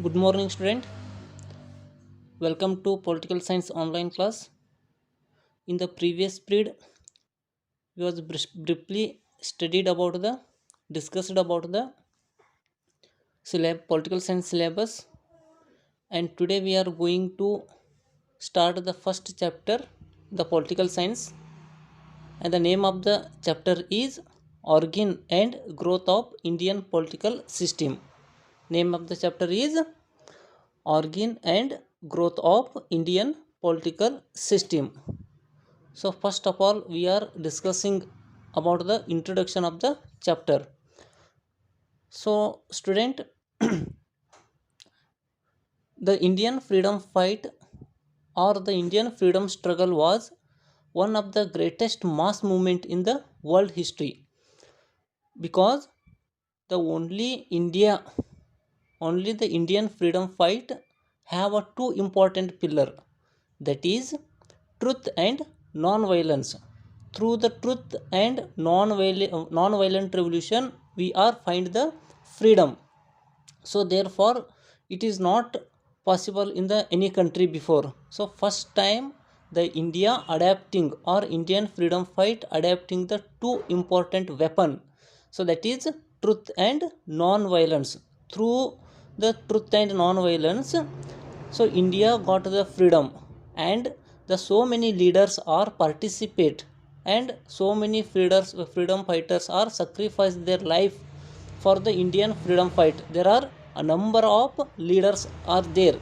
Good morning, student. Welcome to Political Science online class. In the previous period, we was briefly studied about the discussed about the political science syllabus, and today we are going to start the first chapter, the political science, and the name of the chapter is Origin and Growth of Indian Political System. Name of the chapter is Origin and Growth of Indian Political System. So first of all, we are discussing about the introduction of the chapter. So student, the Indian freedom fight or the Indian freedom struggle was one of the greatest mass movement in the world history, because the only the Indian freedom fight have a two important pillar, that is truth and non-violence. Through the truth and non-violent revolution, we are find the freedom. So therefore, it is not possible in the any country before. So first time the India adapting or Indian freedom fight adapting the two important weapon. So that is truth and non-violence. Through the truth and non-violence, so India got the freedom, and the so many leaders are participate, and so many freedom fighters are sacrificed their life for the Indian freedom fight. There are a number of leaders are there,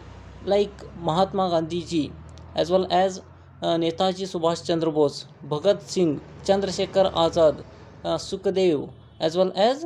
like Mahatma Gandhi ji, as well as Netaji Subhash Chandra Bose, Bhagat Singh, Chandrasekhar Azad, Sukhdev, as well as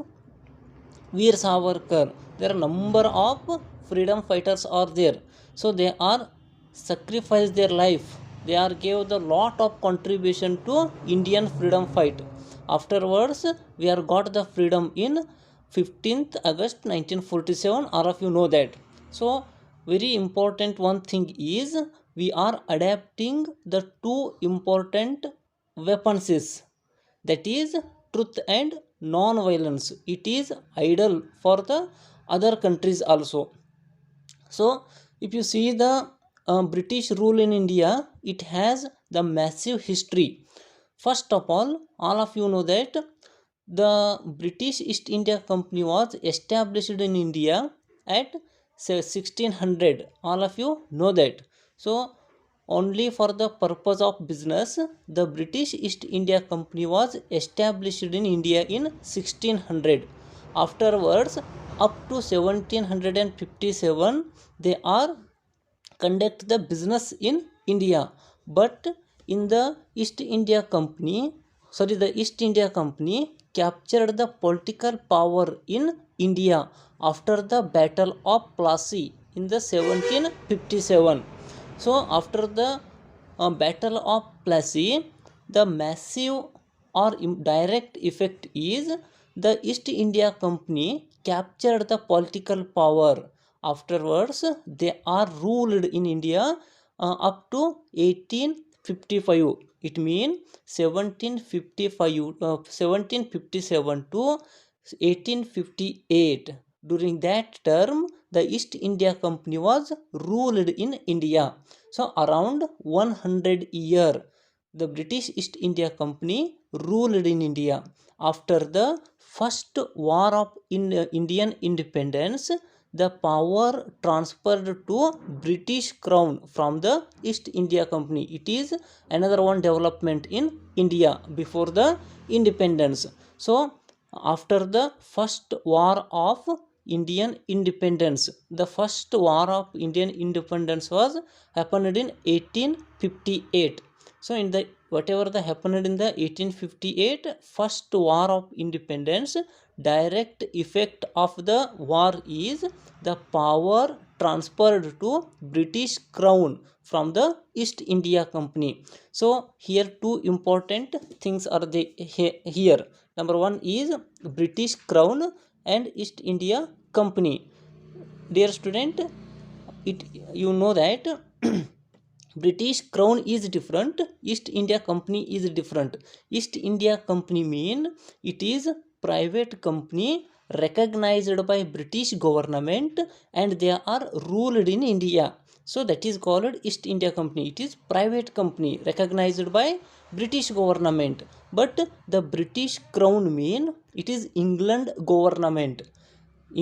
Veer Savarkar. There are number of freedom fighters are there. So they are sacrificed their life. They are gave the lot of contribution to Indian freedom fight. Afterwards, we are got the freedom in 15th August 1947. All of you know that. So very important one thing is we are adapting the two important weapons, that is truth and non-violence. It is ideal for the other countries also. So if you see the British rule in India, it has the massive history. First of all of you know that the British East India Company was established in India at 1600. All of you know that. So only for the purpose of business, the British East India Company was established in India in 1600. Afterwards, up to 1757, they are conduct the business in India. But in the the East India Company captured the political power in India after the Battle of Plassey in the 1757. So after the Battle of Plassey, the massive or direct effect is the East India Company captured the political power. Afterwards, they are ruled in India up to 1855. It means 1757 to 1858. During that term, the East India Company was ruled in India. So around 100 year, the British East India Company ruled in India. After the first war of Indian independence, the power transferred to British Crown from the East India Company. It is another one development in India before the independence. So after the first war of Indian independence, the first war of Indian independence was happened in 1858. So in the whatever the happened in the 1858 first war of independence, direct effect of the war is the power transferred to British Crown from the East India Company. So here two important things are here. Number one is British Crown and East India Company. Dear student, it you know that British Crown is different, East India Company is different. East India Company mean it is private company recognized by British government and they are ruled in India. So that is called East India Company. It is private company recognized by British government, but the British crown mean it is England government.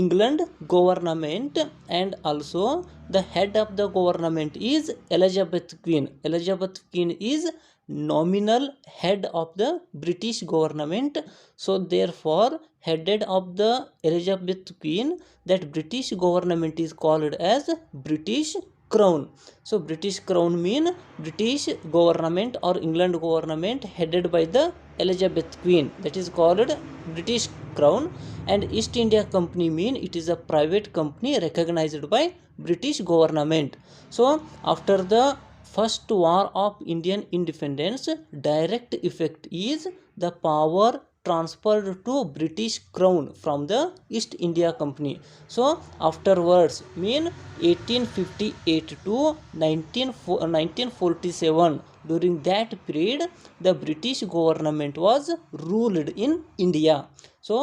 England government, and also the head of the government is Elizabeth Queen. Elizabeth Queen is nominal head of the British government. So therefore headed of the Elizabeth Queen, that British government is called as British crown. So British crown mean British government or England government headed by the Elizabeth Queen, that is called British crown. And East India Company mean it is a private company recognized by British government. So after the first war of Indian independence, direct effect is the power transferred to British crown from the East India Company. So afterwards mean 1858 to 1947, during that period the British government was ruled in India. So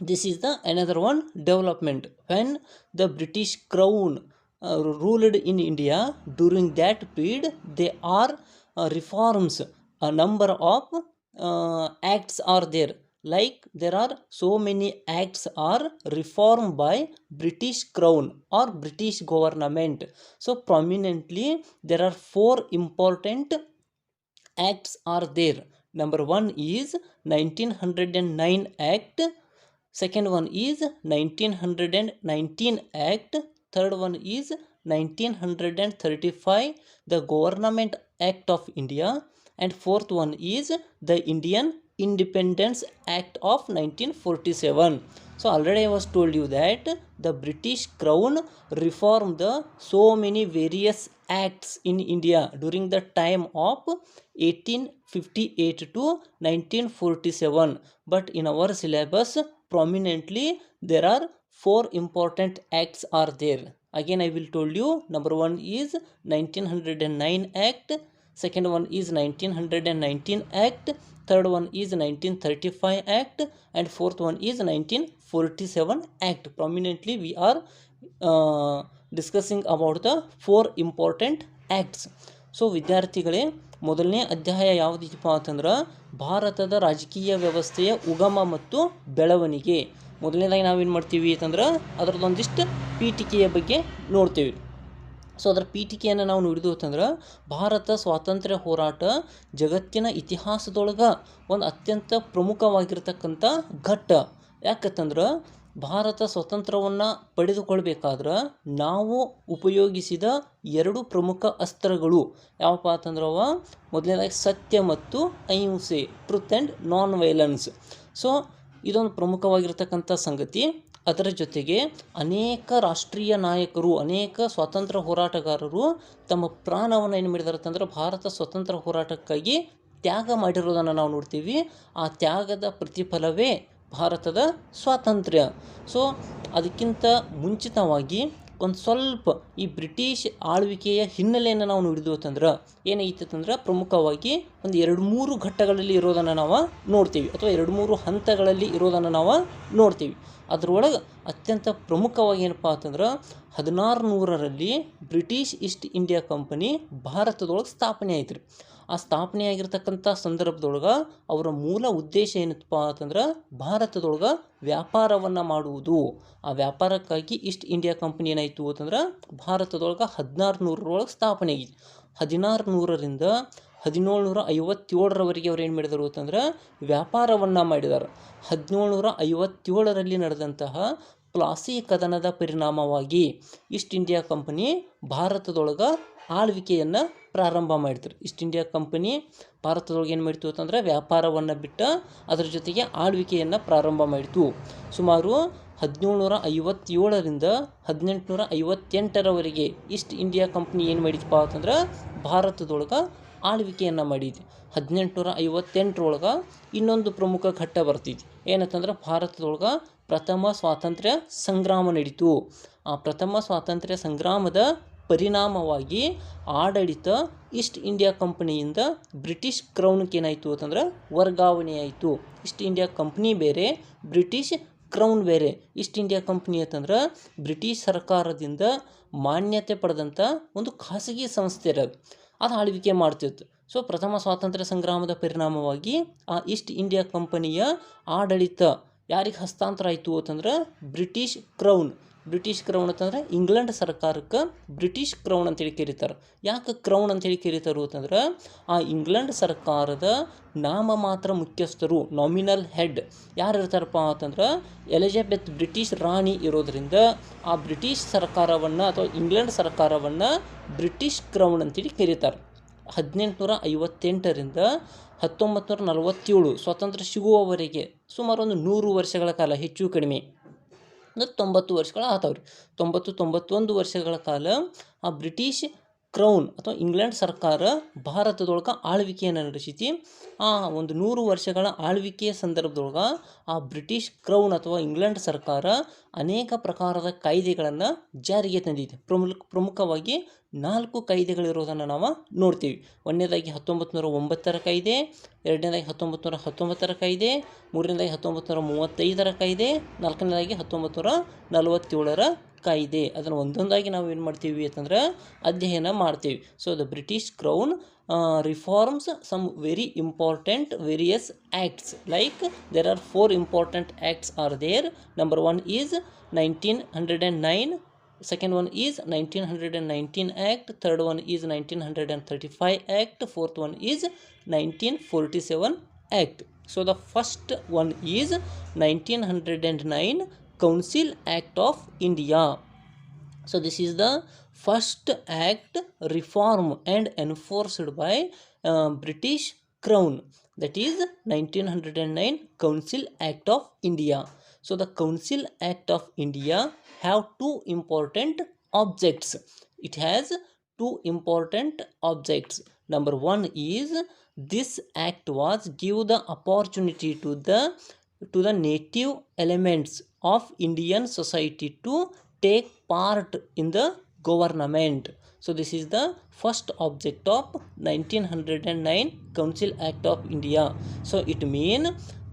this is the another one development. When the British crown ruled in India, during that period there are reforms. A number of acts are there, like there are so many acts are reformed by British crown or British government. So prominently there are four important acts are there. Number one is 1909 act, second one is 1919 act, third one is 1935 the Government Act of India, and fourth one is the Indian Independence Act of 1947. So already I was told you that the British crown reformed the so many various acts in India during the time of 1858 to 1947. But in our syllabus prominently there are four important acts are there. Again I will told you, number one is 1909 act, second one is 1919 act, third one is 1935 act, and fourth one is 1947 act. Prominently we are discussing about the four important acts. So ವಿದ್ಯಾರ್ಥಿಗಳೇ, ಮೊದಲನೇ ಅಧ್ಯಾಯ ಯಾವುದಿದೆಯಪ್ಪ ಅಂತಂದ್ರೆ ಭಾರತದ ರಾಜಕೀಯ ವ್ಯವಸ್ಥೆಯ ಉಗಮ ಮತ್ತು ಬೆಳವಣಿಗೆ. ಮೊದಲನೇದಾಗಿ ನಾವೇನು ಮಾಡ್ತೀವಿ ಅಂತಂದ್ರೆ ಅದರದೊಂದಿಷ್ಟು ಪೀಠಿಕೆಯ ಬಗ್ಗೆ ನೋಡ್ತೀವಿ. ಸೊ ಅದರ ಪೀಠಿಕೆಯನ್ನು ನಾವು ನೋಡಿದ್ವು ಅಂತಂದ್ರೆ ಭಾರತ ಸ್ವಾತಂತ್ರ್ಯ ಹೋರಾಟ ಜಗತ್ತಿನ ಇತಿಹಾಸದೊಳಗೆ ಒಂದು ಅತ್ಯಂತ ಪ್ರಮುಖವಾಗಿರ್ತಕ್ಕಂಥ ಘಟ್ಟ. ಯಾಕಂತಂದ್ರೆ ಭಾರತ ಸ್ವತಂತ್ರವನ್ನು ಪಡೆದುಕೊಳ್ಬೇಕಾದ್ರೆ ನಾವು ಉಪಯೋಗಿಸಿದ ಎರಡು ಪ್ರಮುಖ ಅಸ್ತ್ರಗಳು ಯಾವಪ್ಪ ಅಂತಂದ್ರೆ ಮೊದಲನೇದಾಗಿ ಸತ್ಯ ಮತ್ತು ಅಹಿಂಸೆ, truth and non violence. So ಇದೊಂದು ಪ್ರಮುಖವಾಗಿರ್ತಕ್ಕಂಥ ಸಂಗತಿ. ಅದರ ಜೊತೆಗೆ ಅನೇಕ ರಾಷ್ಟ್ರೀಯ ನಾಯಕರು, ಅನೇಕ ಸ್ವಾತಂತ್ರ್ಯ ಹೋರಾಟಗಾರರು ತಮ್ಮ ಪ್ರಾಣವನ್ನು ಏನು ಮಾಡಿದಾರೆ ಅಂತಂದ್ರೆ ಭಾರತ ಸ್ವತಂತ್ರ ಹೋರಾಟಕ್ಕಾಗಿ ತ್ಯಾಗ ಮಾಡಿರೋದನ್ನು ನಾವು ನೋಡ್ತೀವಿ. ಆ ತ್ಯಾಗದ ಪ್ರತಿಫಲವೇ ಭಾರತದ ಸ್ವಾತಂತ್ರ್ಯ. ಸೊ ಅದಕ್ಕಿಂತ ಮುಂಚಿತವಾಗಿ ಒಂದು ಸ್ವಲ್ಪ ಈ ಬ್ರಿಟಿಷ್ ಆಳ್ವಿಕೆಯ ಹಿನ್ನೆಲೆಯನ್ನು ನಾವು ನೋಡಿದ್ವು ಅಂತಂದ್ರೆ ಏನೈತಂದ್ರೆ ಪ್ರಮುಖವಾಗಿ ಒಂದು 2-3 ಘಟ್ಟಗಳಲ್ಲಿ ಇರೋದನ್ನು ನಾವು ನೋಡ್ತೀವಿ, ಅಥವಾ 2-3 ಹಂತಗಳಲ್ಲಿ ಇರೋದನ್ನು ನಾವು ನೋಡ್ತೀವಿ. ಅದರೊಳಗೆ ಅತ್ಯಂತ ಪ್ರಮುಖವಾಗಿ ಏನಪ್ಪ ಅಂತಂದ್ರೆ 1600ರಲ್ಲಿ ಬ್ರಿಟಿಷ್ ಈಸ್ಟ್ ಇಂಡಿಯಾ ಕಂಪನಿ ಭಾರತದೊಳಗೆ ಸ್ಥಾಪನೆ ಆಯ್ತು ರೀ. ಆ ಸ್ಥಾಪನೆಯಾಗಿರ್ತಕ್ಕಂಥ ಸಂದರ್ಭದೊಳಗೆ ಅವರ ಮೂಲ ಉದ್ದೇಶ ಏನಪ್ಪ ಅಂತಂದ್ರೆ ಭಾರತದೊಳಗೆ ವ್ಯಾಪಾರವನ್ನು ಮಾಡುವುದು. ಆ ವ್ಯಾಪಾರಕ್ಕಾಗಿ ಈಸ್ಟ್ ಇಂಡಿಯಾ ಕಂಪನಿ ಏನಾಯಿತು ಅಂತಂದ್ರೆ ಭಾರತದೊಳಗೆ 1600ರೊಳಗೆ ಸ್ಥಾಪನೆ ಆಗಿದೆ. 1600ರಿಂದ 1757ರವರೆಗೆ ಅವ್ರು ಏನು ಮಾಡಿದರು ಅಂತಂದ್ರೆ ವ್ಯಾಪಾರವನ್ನು ಮಾಡಿದ್ದಾರೆ. 1757ರಲ್ಲಿ ನಡೆದಂತಹ ಪ್ಲಾಸಿ ಕದನದ ಪರಿಣಾಮವಾಗಿ ಈಸ್ಟ್ ಇಂಡಿಯಾ ಕಂಪನಿ ಭಾರತದೊಳಗೆ ಆಳ್ವಿಕೆಯನ್ನು ಪ್ರಾರಂಭ ಮಾಡಿದ್ರು. ಈಸ್ಟ್ ಇಂಡಿಯಾ ಕಂಪನಿ ಭಾರತದೊಳಗೆ ಏನು ಮಾಡಿತು ಅಂತಂದ್ರೆ ವ್ಯಾಪಾರವನ್ನು ಬಿಟ್ಟು ಅದರ ಜೊತೆಗೆ ಆಳ್ವಿಕೆಯನ್ನು ಪ್ರಾರಂಭ ಮಾಡಿತು. ಸುಮಾರು 1757ರಿಂದ 1858ರವರೆಗೆ ಈಸ್ಟ್ ಇಂಡಿಯಾ ಕಂಪ್ನಿ ಏನು ಮಾಡಿದಪ್ಪ ಅಂತಂದ್ರೆ ಭಾರತದೊಳಗೆ ಆಳ್ವಿಕೆಯನ್ನು ಮಾಡಿದೆ. 1858ರೊಳಗೆ ಇನ್ನೊಂದು ಪ್ರಮುಖ ಘಟ್ಟ ಬರ್ತಿದೆ. ಏನಂತಂದ್ರೆ ಭಾರತದೊಳಗೆ ಪ್ರಥಮ ಸ್ವಾತಂತ್ರ್ಯ ಸಂಗ್ರಾಮ ನಡೀತು. ಆ ಪ್ರಥಮ ಸ್ವಾತಂತ್ರ್ಯ ಸಂಗ್ರಾಮದ ಪರಿಣಾಮವಾಗಿ ಆಡಳಿತ ಈಸ್ಟ್ ಇಂಡಿಯಾ ಕಂಪನಿಯಿಂದ ಬ್ರಿಟಿಷ್ ಕ್ರೌನ್ಗೆ ಏನಾಯಿತು ಅಂತಂದ್ರೆ ವರ್ಗಾವಣೆ ಆಯಿತು. ಈಸ್ಟ್ ಇಂಡಿಯಾ ಕಂಪ್ನಿ ಬೇರೆ, ಬ್ರಿಟಿಷ್ ಕ್ರೌನ್ ಬೇರೆ. ಈಸ್ಟ್ ಇಂಡಿಯಾ ಕಂಪ್ನಿ ಅಂತಂದ್ರೆ ಬ್ರಿಟಿಷ್ ಸರ್ಕಾರದಿಂದ ಮಾನ್ಯತೆ ಪಡೆದಂಥ ಒಂದು ಖಾಸಗಿ ಸಂಸ್ಥೆ ಇರೋದು, ಅದು ಆಳ್ವಿಕೆ ಮಾಡ್ತಿತ್ತು. ಸೊ ಪ್ರಥಮ ಸ್ವಾತಂತ್ರ್ಯ ಸಂಗ್ರಾಮದ ಪರಿಣಾಮವಾಗಿ ಆ ಈಸ್ಟ್ ಇಂಡಿಯಾ ಕಂಪನಿಯ ಆಡಳಿತ ಯಾರಿಗೆ ಹಸ್ತಾಂತರ ಆಯಿತು ಅಂತಂದ್ರೆ ಬ್ರಿಟಿಷ್ ಕ್ರೌನ್. ಬ್ರಿಟಿಷ್ ಕ್ರೌನ್ ಅಂತಂದ್ರೆ ಇಂಗ್ಲೆಂಡ್ ಸರ್ಕಾರಕ್ಕೆ ಬ್ರಿಟಿಷ್ ಕ್ರೌನ್ ಅಂತೇಳಿ ಕರೀತಾರೆ. ಯಾಕೆ ಕ್ರೌನ್ ಅಂತೇಳಿ ಕರೀತಾರೆ ಅಂತಂದ್ರೆ ಆ ಇಂಗ್ಲೆಂಡ್ ಸರ್ಕಾರದ ನಾಮಮಾತ್ರ ಮುಖ್ಯಸ್ಥರು, ನಾಮಿನಲ್ ಹೆಡ್ ಯಾರು ಇರ್ತಾರಪ್ಪ ಅಂತಂದ್ರೆ ಎಲಿಜಬೆತ್ ಬ್ರಿಟಿಷ್ ರಾಣಿ ಇರೋದ್ರಿಂದ ಆ ಬ್ರಿಟಿಷ್ ಸರ್ಕಾರವನ್ನು ಅಥವಾ ಇಂಗ್ಲೆಂಡ್ ಸರ್ಕಾರವನ್ನು ಬ್ರಿಟಿಷ್ ಕ್ರೌನ್ ಅಂತೇಳಿ ಕರೀತಾರೆ. 1858ರಿಂದ 1947 ಸ್ವಾತಂತ್ರ್ಯ ಸಿಗುವವರೆಗೆ ಸುಮಾರು ಒಂದು 100 ವರ್ಷಗಳ ಕಾಲ, ಹೆಚ್ಚು ಕಡಿಮೆ 90 ವರ್ಷಗಳು ಆತವ್ರಿ. 91 ವರ್ಷಗಳ ಕಾಲ ಆ ಬ್ರಿಟಿಷ್ ಕ್ರೌನ್ ಅಥವಾ ಇಂಗ್ಲೆಂಡ್ ಸರ್ಕಾರ ಭಾರತದೊಳಗೆ ಆಳ್ವಿಕೆಯನ್ನು ನಡೆಸಿತಿ. ಆ ಒಂದು 100 ವರ್ಷಗಳ ಆಳ್ವಿಕೆಯ ಸಂದರ್ಭದೊಳಗೆ ಆ ಬ್ರಿಟಿಷ್ ಕ್ರೌನ್ ಅಥವಾ ಇಂಗ್ಲೆಂಡ್ ಸರ್ಕಾರ ಅನೇಕ ಪ್ರಕಾರದ ಕಾಯ್ದೆಗಳನ್ನು ಜಾರಿಗೆ ತಂದಿದೆ. ಪ್ರಮುಖವಾಗಿ 4 ಕಾಯ್ದೆಗಳಿರೋದನ್ನು ನಾವು ನೋಡ್ತೀವಿ. ಒಂದನೇದಾಗಿ 1909 ಕಾಯ್ದೆ, ಎರಡನೇದಾಗಿ 1919 ಕಾಯ್ದೆ, ಮೂರನೇದಾಗಿ 1935 ಕಾಯ್ದೆ, ನಾಲ್ಕನೇದಾಗಿ 1947 ಕಾಯ್ದೆ. ಅದನ್ನು ಒಂದೊಂದಾಗಿ ನಾವು ಏನು ಮಾಡ್ತೀವಿ ಅಂತಂದ್ರೆ ಅಧ್ಯಯನ ಮಾಡ್ತೀವಿ. So the British crown reforms some very important various acts. Like there are 4 important acts are there. Number 1 is 1909, second one is 1919 Act, third one is 1935 Act, fourth one is 1947 Act. So the first one is 1909 Council Act of India. So this is the first act reformed and enforced by British Crown, that is 1909 Council Act of India. So the Council Act of India have 2 important objects. It has 2 important objects. Number 1 is this act was give the opportunity to the native elements of Indian society to take part in the government. So this is the first object of 1909 Council Act of India. So it means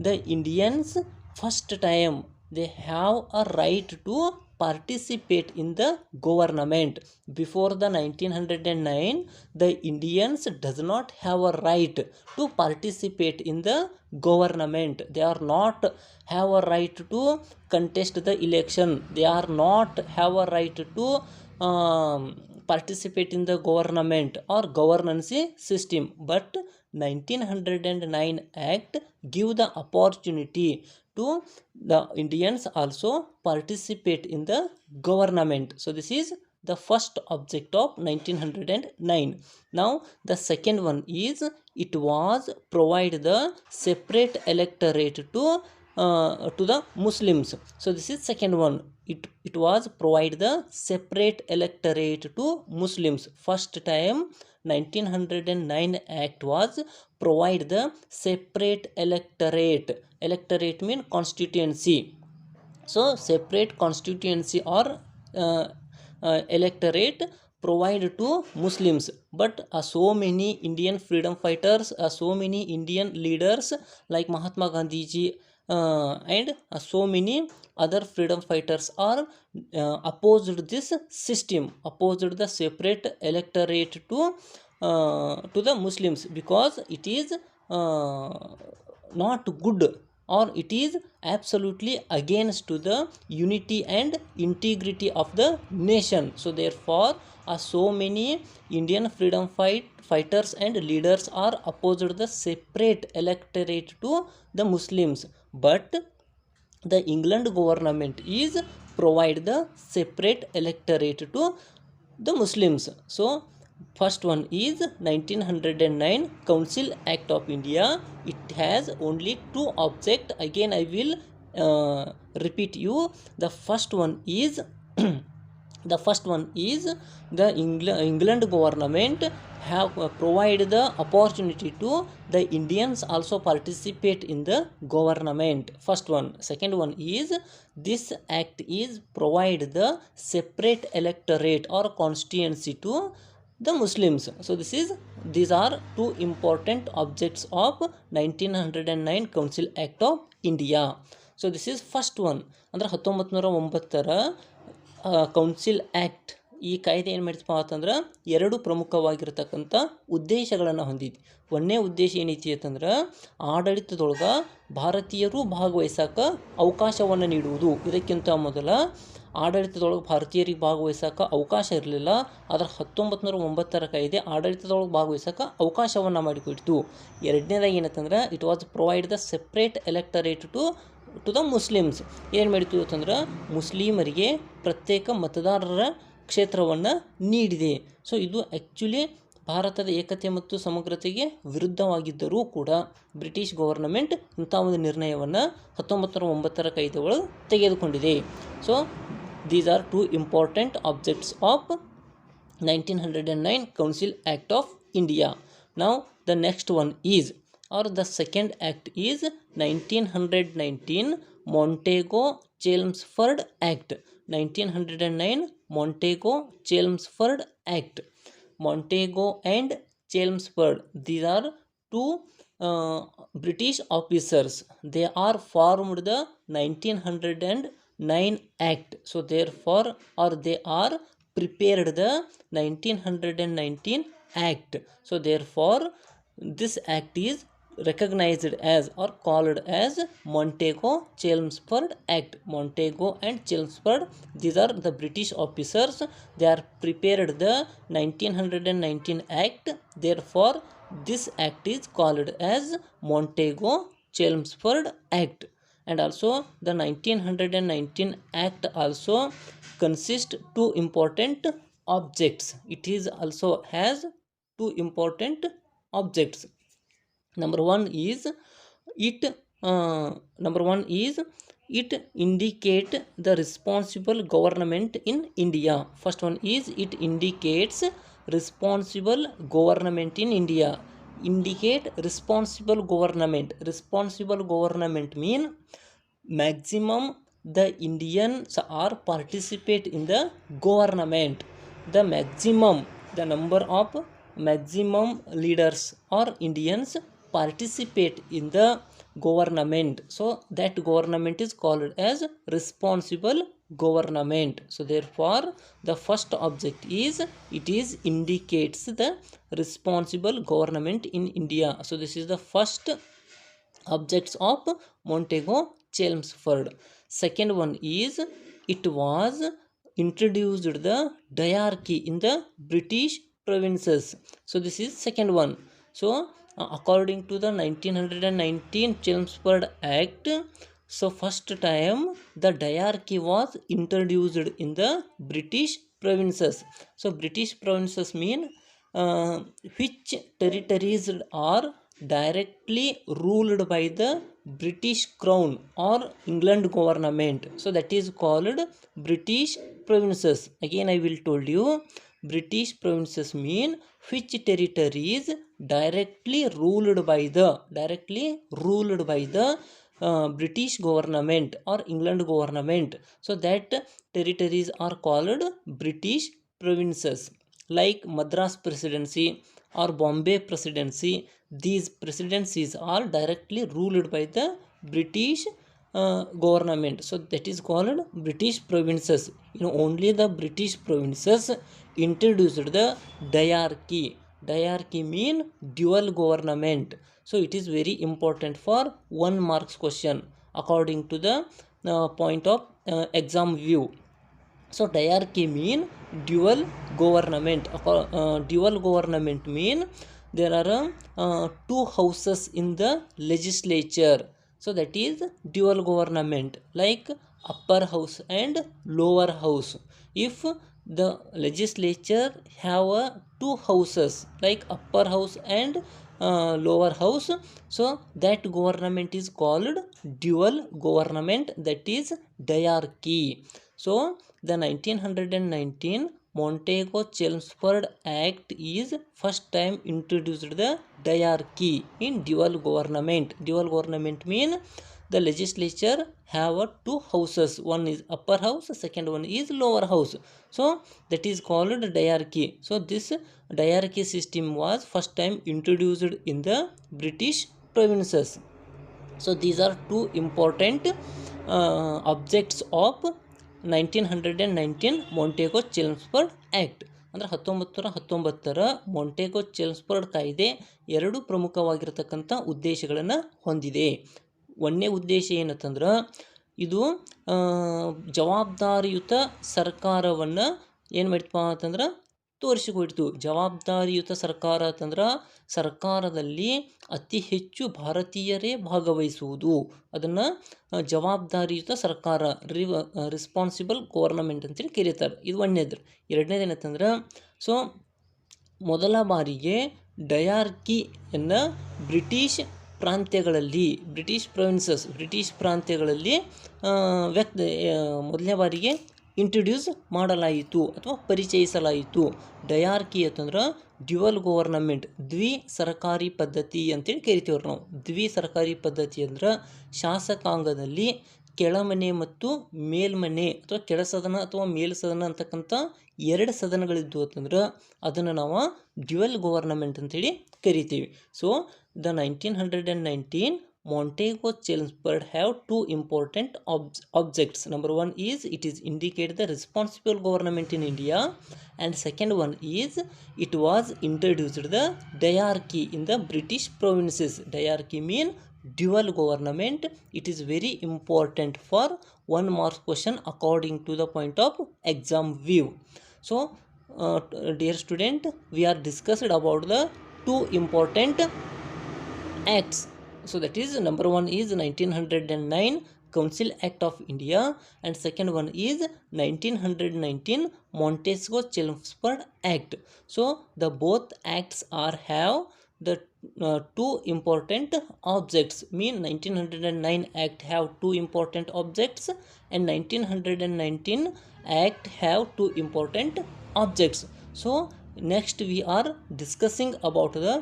the Indians first time they have a right to participate in the government. Before the 1909 the Indians does not have a right to participate in the government. They are not have a right to contest the election. They are not have a right to participate in the government or governance system. But 1909 Act give the opportunity to the Indians also participate in the government. So this is the first object of 1909. Now the second one is it was provide the separate electorate to the Muslims. So this is second one. It was provide the separate electorate to Muslims. First time 1909 Act was provide the separate electorate. Electorate mean constituency. So separate constituency or electorate provide to Muslims. But so many Indian freedom fighters, so many Indian leaders like Mahatma Gandhi ji and so many other freedom fighters are opposed this system, opposed the separate electorate to the Muslims, because it is not good or it is absolutely against to the unity and integrity of the nation. So therefore so many Indian freedom fighters and leaders are opposed the separate electorate to the Muslims. But the England government is provide the separate electorate to the Muslims. So first one is 1909 Council Act of India. It has only 2 objects. Again I will repeat you. The first one is the England government have provided the opportunity to the Indians also participate in the government. First one. Second one is this act is provide the separate electorate or constituency to the Muslims. So these are 2 important objects of 1909 Council Act of India. So this is first one. ಅಂದರೆ 1909 council act. ಈ ಕಾಯ್ದೆ ಏನು ಮಾಡ್ತಪ್ಪ ಅಂತಂದ್ರೆ ಎರಡು ಪ್ರಮುಖವಾಗಿರ್ತಕ್ಕಂಥ ಉದ್ದೇಶಗಳನ್ನು ಹೊಂದಿದೆ. ಒಂದನೇ ಉದ್ದೇಶ ಏನೈತಿ ಅಂತಂದ್ರೆ ಆಡಳಿತದೊಳಗೆ ಭಾರತೀಯರು ಭಾಗವಹಿಸೋಕೆ ಅವಕಾಶವನ್ನು ನೀಡುವುದು. ಇದಕ್ಕಿಂತ ಮೊದಲ ಆಡಳಿತದೊಳಗೆ ಭಾರತೀಯರಿಗೆ ಭಾಗವಹಿಸೋಕೆ ಅವಕಾಶ ಇರಲಿಲ್ಲ. ಆದರೆ 1909 ಕಾಯ್ದೆ ಆಡಳಿತದೊಳಗೆ ಭಾಗವಹಿಸೋಕೆ ಅವಕಾಶವನ್ನು ಮಾಡಿಕೊಡ್ತು. ಎರಡನೇದಾಗಿ ಏನಂತಂದ್ರೆ it was provide the separate electorate to the Muslims. ಏನು ಮಾಡಿತು ಅಂತಂದ್ರೆ ಮುಸ್ಲಿಮರಿಗೆ ಪ್ರತ್ಯೇಕ ಮತದಾರರ ಕ್ಷೇತ್ರವನ್ನು ನೀಡಿದೆ. ಸೊ ಇದು ಆ್ಯಕ್ಚುಲಿ ಭಾರತದ ಏಕತೆ ಮತ್ತು ಸಮಗ್ರತೆಗೆ ವಿರುದ್ಧವಾಗಿದ್ದರೂ ಕೂಡ ಬ್ರಿಟಿಷ್ ಗವರ್ನಮೆಂಟ್ ಇಂಥ ಒಂದು ನಿರ್ಣಯವನ್ನು 1909 ಕಾಯ್ದೆ ಒಳಗೆ ತೆಗೆದುಕೊಂಡಿದೆ. So these are two important objects of 1909 Council Act of India. Now the next one is, or the second act is 1919 Montego-Chelmsford Act. 1909 Montego-Chelmsford Act. Montego and Chelmsford, these are two British officers. They are formed the 1909 Act. So therefore, or they are prepared the 1919 Act. So therefore, this act is recognized as or called as Montego-Chelmsford Act. Montego and Chelmsford, these are the British officers. They are prepared the 1919 Act. Therefore, this act is called as Montego-Chelmsford Act. And also the 1919 Act also consists two important objects. It is also has two important objects. Number one is it indicate the responsible government in India. First one is it indicates responsible government in India. Indicate responsible government. Responsible government mean maximum the Indians are participate in the government. The maximum, the number of maximum leaders or Indians participate in the government. So that government is called as responsible government. So therefore the first object is it is indicates the responsible government in India. So this is the first objects of Montego-Chelmsford. Second one is it was introduced the diarchy in the British provinces. So this is second one. So according to the 1919 Chelmsford Act, so first time the diarchy was introduced in the British provinces. So British provinces mean which territories are directly ruled by the British Crown or England government. So that is called British provinces. Again I will told you, British provinces mean which territories directly ruled by the British government or England government. So that territories are called British provinces. Like Madras Presidency or Bombay Presidency, these presidencies are directly ruled by the British government. So that is called British provinces. Only the British provinces introduced the diarchy. Diarchy mean dual government. So it is very important for 1 marks question according to the point of exam view. So diarchy mean dual government. Dual government mean there are two houses in the legislature. So that is dual government, like upper house and lower house. If the legislature have two houses like upper house and lower house, so that government is called dual government, that is diarchy. So the 1919 Montego-Chelmsford Act is first time introduced the diarchy in dual government. Dual government mean the legislature have two houses, one is upper house, second one is lower house. So that is called diarchy. So this diarchy system was first time introduced in the British provinces. So these are two important objects of 1919 Montagu Chelmsford act. ಅಂದರೆ 1919 Montagu ಚೆಲ್ಮ್ಸ್ಫರ್ಡ್ ಕಾಯ್ದೆ ಎರಡು ಪ್ರಮುಖವಾಗಿರ್ತಕ್ಕಂಥ ಉದ್ದೇಶಗಳನ್ನು ಹೊಂದಿದೆ. ಒಂದನೇ ಉದ್ದೇಶ ಏನಂತಂದ್ರೆ ಇದು ಜವಾಬ್ದಾರಿಯುತ ಸರ್ಕಾರವನ್ನು ಏನು ಮಾಡಿತಪ್ಪ ಅಂತಂದ್ರೆ ತೋರಿಸಿಕೊಡ್ತು. ಜವಾಬ್ದಾರಿಯುತ ಸರ್ಕಾರ ಅಂತಂದ್ರೆ ಸರ್ಕಾರದಲ್ಲಿ ಅತಿ ಹೆಚ್ಚು ಭಾರತೀಯರೇ ಭಾಗವಹಿಸುವುದು, ಅದನ್ನು ಜವಾಬ್ದಾರಿಯುತ ಸರ್ಕಾರ ರಿಸ್ಪಾನ್ಸಿಬಲ್ ಗೌರ್ನಮೆಂಟ್ ಅಂತೇಳಿ ಕರೀತಾರೆ. ಇದು ಒಂದನೇದು. ಎರಡನೇದು ಏನಂತಂದ್ರೆ ಸೊ ಮೊದಲ ಬಾರಿಗೆ ಡಯಾರ್ಕಿಯನ್ನು ಬ್ರಿಟಿಷ್ ಪ್ರಾಂತ್ಯಗಳಲ್ಲಿ, ಬ್ರಿಟಿಷ್ ಪ್ರೊವಿನ್ಸಸ್, ಬ್ರಿಟಿಷ್ ಪ್ರಾಂತ್ಯಗಳಲ್ಲಿ ಮೊದಲನೇ ಬಾರಿಗೆ ಇಂಟ್ರೊಡ್ಯೂಸ್ ಮಾಡಲಾಯಿತು ಅಥವಾ ಪರಿಚಯಿಸಲಾಯಿತು. ಡಯಾರ್ಕಿ ಅಂತಂದ್ರೆ ಡ್ಯುವಲ್ ಗವರ್ನಮೆಂಟ್, ಸರ್ಕಾರಿ ಪದ್ಧತಿ ಅಂತೇಳಿ ಕರಿತೀವ್ರಿ ನಾವು. ಸರ್ಕಾರಿ ಪದ್ಧತಿ ಅಂದ್ರೆ ಶಾಸಕಾಂಗದಲ್ಲಿ ಕೆಳಮನೆ ಮತ್ತು ಮೇಲ್ಮನೆ ಅಥವಾ ಕೆಳಸದನ ಅಥವಾ ಮೇಲ್ಸದನ ಅಂತಕ್ಕಂಥ ಎರಡು ಸದನಗಳಿದ್ದು ಅಂತಂದ್ರೆ ಅದನ್ನು ನಾವು ಡ್ಯುವಲ್ ಗವರ್ನಮೆಂಟ್ ಅಂತೇಳಿ ಕರಿತೀವಿ. So the 1919 Montego Chelmsford have two important objects. Number one is it is indicate the responsible government in India, and second one is it was introduced the diarchy in the British provinces. Diarchy mean dual government. It is very important for 1 mark question according to the point of exam view. So dear student, we are discussed about the two important acts. So that is number one is 1909 Council Act of India, and second one is 1919 Montego Chelmsford Act. So the both acts are have the two important objects. Mean 1909 Act have two important objects and 1919 Act have two important objects. So next we are discussing about the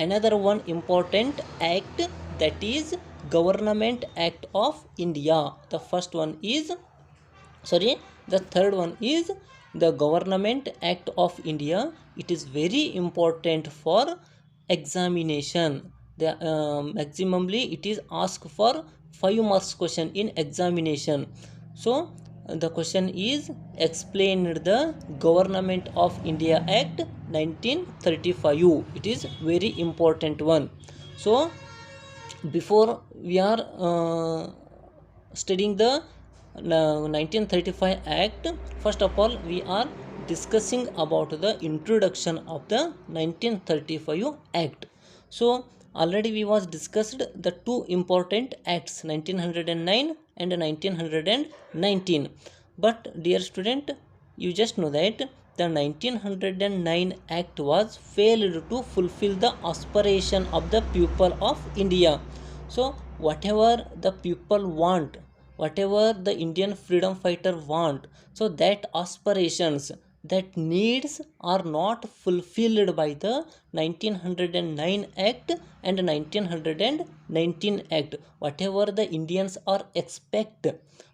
another one important act, that is Government Act of India. The first one is the third one is the Government Act of India. It is very important for examination. The maximally it is asked for 5 marks question in examination. So the question is explain the Government of India Act 1935. It is very important one. So before we are studying the 1935 Act, first of all we are discussing about the introduction of the 1935 Act. So already we was discussed the two important acts, 1909 and 1919. But dear student, you just know that the 1909 Act was failed to fulfill the aspiration of the people of India. So whatever the people want, whatever the Indian freedom fighter want, so that aspirations, that needs are not fulfilled by the 1909 Act and 1919 Act. Whatever the Indians are expect,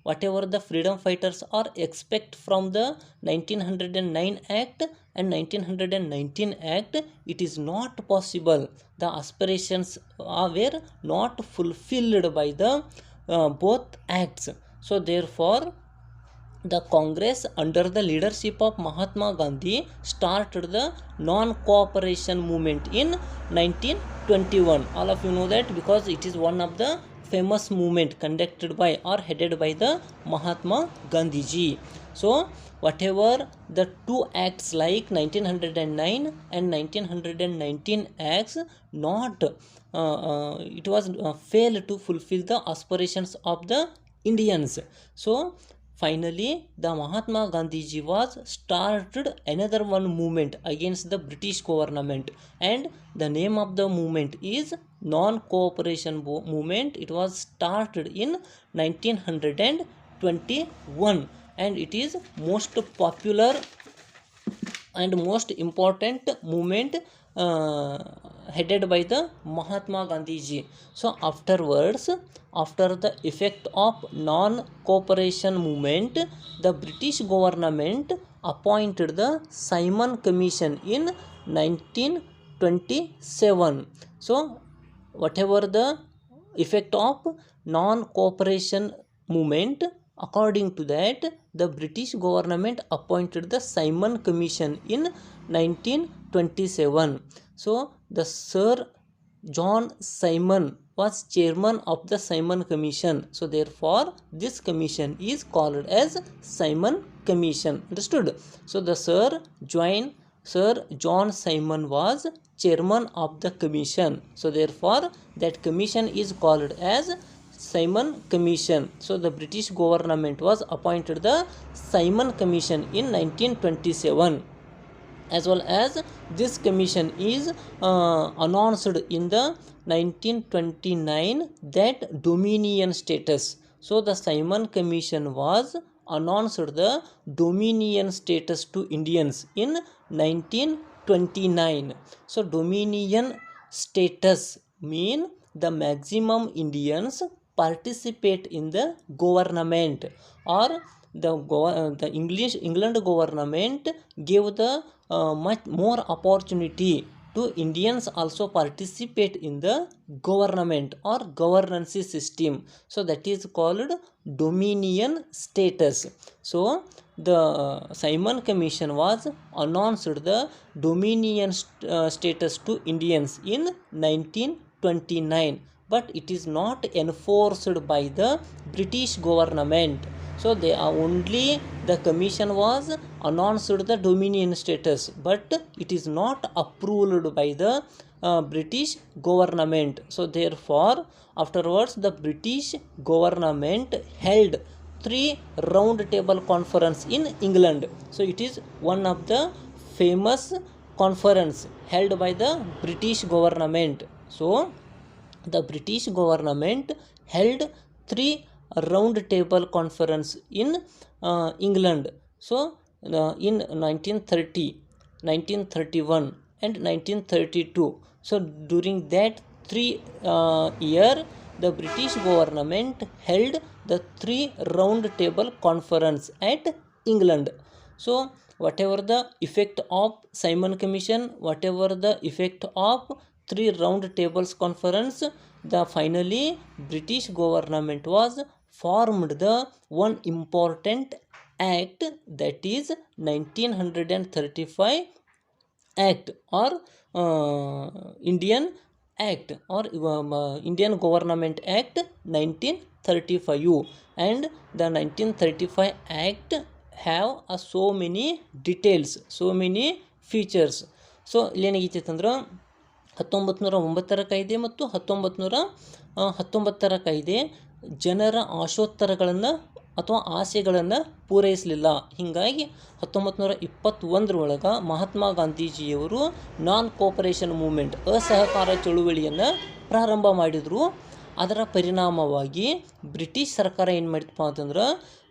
whatever the freedom fighters are expect from the 1909 Act and 1919 Act, it is not possible. The aspirations were not fulfilled by the both acts. So therefore the Congress under the leadership of Mahatma Gandhi started the non-cooperation movement in 1921. All of you know that because it is one of the famous movement conducted by or headed by the Mahatma Gandhi ji. So whatever the two acts like 1909 and 1919 acts not it was failed to fulfill the aspirations of the Indians. So finally the Mahatma Gandhi ji was started another one movement against the British government, and the name of the movement is non-cooperation movement. It was started in 1921 and it is most popular and most important movement headed by the Mahatma Gandhi ji. So afterwards, after the effect of non-cooperation movement, the British government appointed the Simon Commission in 1927. So whatever the effect of non-cooperation movement. According to that, the British government appointed the Simon Commission in 1927. So the Sir John Simon was chairman of the Simon Commission. So therefore this commission is called as Simon Commission. Understood? So the Sir John Simon was chairman of the commission. So therefore that commission is called as Simon Commission. So the British government was appointed the Simon Commission in 1927. As well as this commission is announced in the 1929 that Dominion status. So the Simon Commission was announced the Dominion status to Indians in 1929. So Dominion status mean the maximum Indians participate in the government, or the England government gave the much more opportunity to Indians also participate in the government or governance system. So that is called Dominion status. So the Simon Commission was announced the Dominion status to Indians in 1929, but it is not enforced by the British government. So they are only the commission was announced the Dominion status, but it is not approved by the British government. So therefore afterwards the British government held 3 round table conference in England. So it is one of the famous conference held by the British government. So the British government held 3 round table conference in England. So in 1930, 1931 and 1932. So during that 3 year, the British government held the 3 round table conference at England. So whatever the effect of Simon Commission, whatever the effect of 3 round tables conference, the finally British government was formed the one important act, that is 1935 Act or Indian Act or Indian Government Act 1935, and the 1935 Act have so many details, so many features. So ಏನಾಗೈತೆ ಅಂದ್ರೆ 1909 ಕಾಯ್ದೆ ಮತ್ತು 1919 ಕಾಯ್ದೆ ಜನರ ಆಶೋತ್ತರಗಳನ್ನು ಅಥವಾ ಆಸೆಗಳನ್ನು ಪೂರೈಸಲಿಲ್ಲ. ಹೀಗಾಗಿ 1921 ಮಹಾತ್ಮ ಗಾಂಧೀಜಿಯವರು ನಾನ್ ಕೋಪರೇಷನ್ ಮೂವ್ಮೆಂಟ್, ಅಸಹಕಾರ ಚಳುವಳಿಯನ್ನು ಪ್ರಾರಂಭ ಮಾಡಿದರು. ಅದರ ಪರಿಣಾಮವಾಗಿ ಬ್ರಿಟಿಷ್ ಸರ್ಕಾರ ಏನು ಮಾಡಿತಪ್ಪ ಅಂತಂದ್ರೆ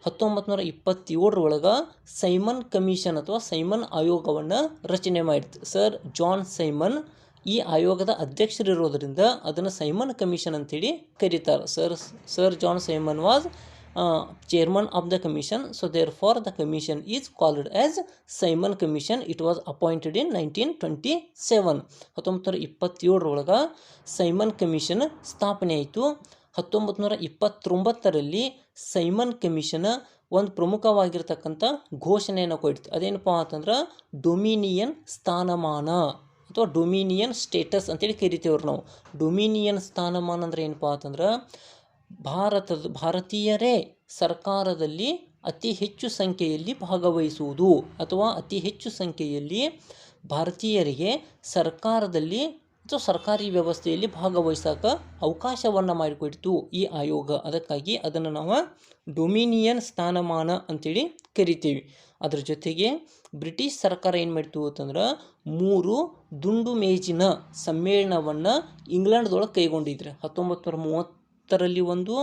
1927 ಸೈಮನ್ ಕಮಿಷನ್ ಅಥವಾ ಸೈಮನ್ ಆಯೋಗವನ್ನು ರಚನೆ ಮಾಡಿತು. ಸರ್ ಜಾನ್ ಸೈಮನ್ ಈ ಆಯೋಗದ ಅಧ್ಯಕ್ಷರಿರೋದರಿಂದ ಅದನ್ನು ಸೈಮನ್ ಕಮಿಷನ್ ಅಂತೇಳಿ ಕರೀತಾರೆ. Sir John Simon was chairman of the commission. So therefore the commission is called as Simon Commission. It was appointed in 1927. 1927 Simon commission ಸ್ಥಾಪನೆ ಆಯಿತು. 1929 ಸೈಮನ್ ಕಮಿಷನ್ ಒಂದು ಪ್ರಮುಖವಾಗಿರ್ತಕ್ಕಂಥ ಘೋಷಣೆಯನ್ನು ಕೊಡ್ತು. ಅದೇನಪ್ಪ ಅಂತಂದ್ರೆ ಡೊಮಿನಿಯನ್ ಸ್ಥಾನಮಾನ ಅಥವಾ ಡೊಮಿನಿಯನ್ ಸ್ಟೇಟಸ್ ಅಂತೇಳಿ ಕರಿತೇವ್ರಿ ನಾವು. ಡೊಮಿನಿಯನ್ ಸ್ಥಾನಮಾನ ಅಂದ್ರೆ ಏನಪ್ಪ ಅಂತಂದ್ರೆ ಭಾರತೀಯರೇ ಸರ್ಕಾರದಲ್ಲಿ ಅತಿ ಹೆಚ್ಚು ಸಂಖ್ಯೆಯಲ್ಲಿ ಭಾಗವಹಿಸುವುದು ಅಥವಾ ಅತಿ ಹೆಚ್ಚು ಸಂಖ್ಯೆಯಲ್ಲಿ ಭಾರತೀಯರಿಗೆ ಸರ್ಕಾರದಲ್ಲಿ ಅಥವಾ ಸರ್ಕಾರಿ ವ್ಯವಸ್ಥೆಯಲ್ಲಿ ಭಾಗವಹಿಸೋಕೆ ಅವಕಾಶವನ್ನು ಮಾಡಿಕೊಡ್ತು ಈ ಆಯೋಗ. ಅದಕ್ಕಾಗಿ ಅದನ್ನು ನಾವು ಡೊಮಿನಿಯನ್ ಸ್ಥಾನಮಾನ ಅಂತೇಳಿ ಕರಿತೀವಿ. ಅದ್ರ ಜೊತೆಗೆ ಬ್ರಿಟಿಷ್ ಸರ್ಕಾರ ಏನು ಮಾಡ್ತು ಅಂತಂದ್ರೆ 3 ದುಂಡು ಮೇಜಿನ ಸಮ್ಮೇಳನವನ್ನು ಇಂಗ್ಲೆಂಡ್ದೊಳಗೆ ಕೈಗೊಂಡಿದ್ರು. 1930ರಲ್ಲಿ ಒಂದು,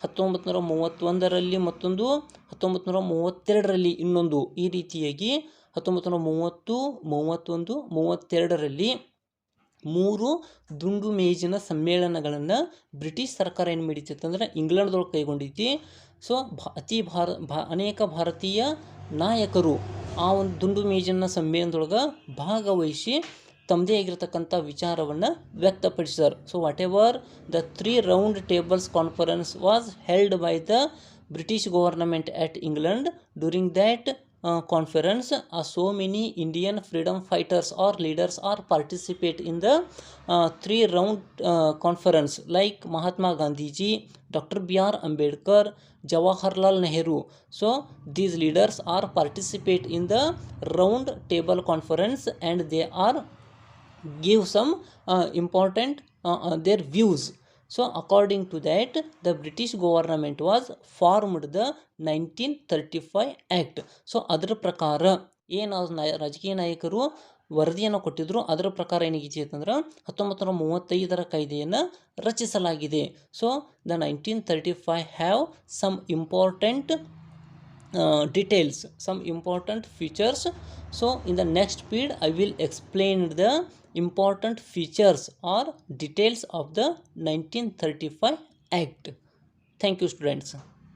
1931ರಲ್ಲಿ ಮತ್ತೊಂದು, 1932ರಲ್ಲಿ ಇನ್ನೊಂದು. ಈ ರೀತಿಯಾಗಿ 1930, 31, 32ರಲ್ಲಿ 3 ದುಂಡು ಮೇಜಿನ ಸಮ್ಮೇಳನಗಳನ್ನು ಬ್ರಿಟಿಷ್ ಸರ್ಕಾರ ಏನು ಮಾಡಿತ್ತು ಅಂದರೆ ಇಂಗ್ಲೆಂಡ್ದೊಳಗೆ ಕೈಗೊಂಡಿತ್ತು. ಸೊ ಅನೇಕ ಭಾರತೀಯ ನಾಯಕರು ಆ ಒಂದು ದುಂಡು ಮೇಜಿನ ಸಮ್ಮೇಳನದೊಳಗೆ ಭಾಗವಹಿಸಿ ತಮ್ಮದೇ ಆಗಿರತಕ್ಕಂಥ ವಿಚಾರವನ್ನು ವ್ಯಕ್ತಪಡಿಸಿದರು. So what ever the 3 round tables conference was held by the British government at England. During that conference, so many Indian freedom fighters or leaders are participate in the 3 round conference, like Mahatma Gandhi ji, Dr. B.R. Ambedkar, Jawaharlal Nehru. So these leaders are participate in the round table conference, and they are give some important their views. So according to that, the British government was formed the 1935 Act. So ಅದರ ಪ್ರಕಾರ ಏನು ರಾಜಕೀಯ ನಾಯಕರು ವರದಿಯನ್ನು ಕೊಟ್ಟಿದ್ರು, ಅದರ ಪ್ರಕಾರ ಏನಾಗಿದೆ ಅಂತಂದ್ರೆ 1935 ಕಾಯ್ದೆಯನ್ನು ರಚಿಸಲಾಗಿದೆ. So the 1935 have some important details, some important features. So in the next period I will explain the important features or details of the 1935 Act. Thank you, students.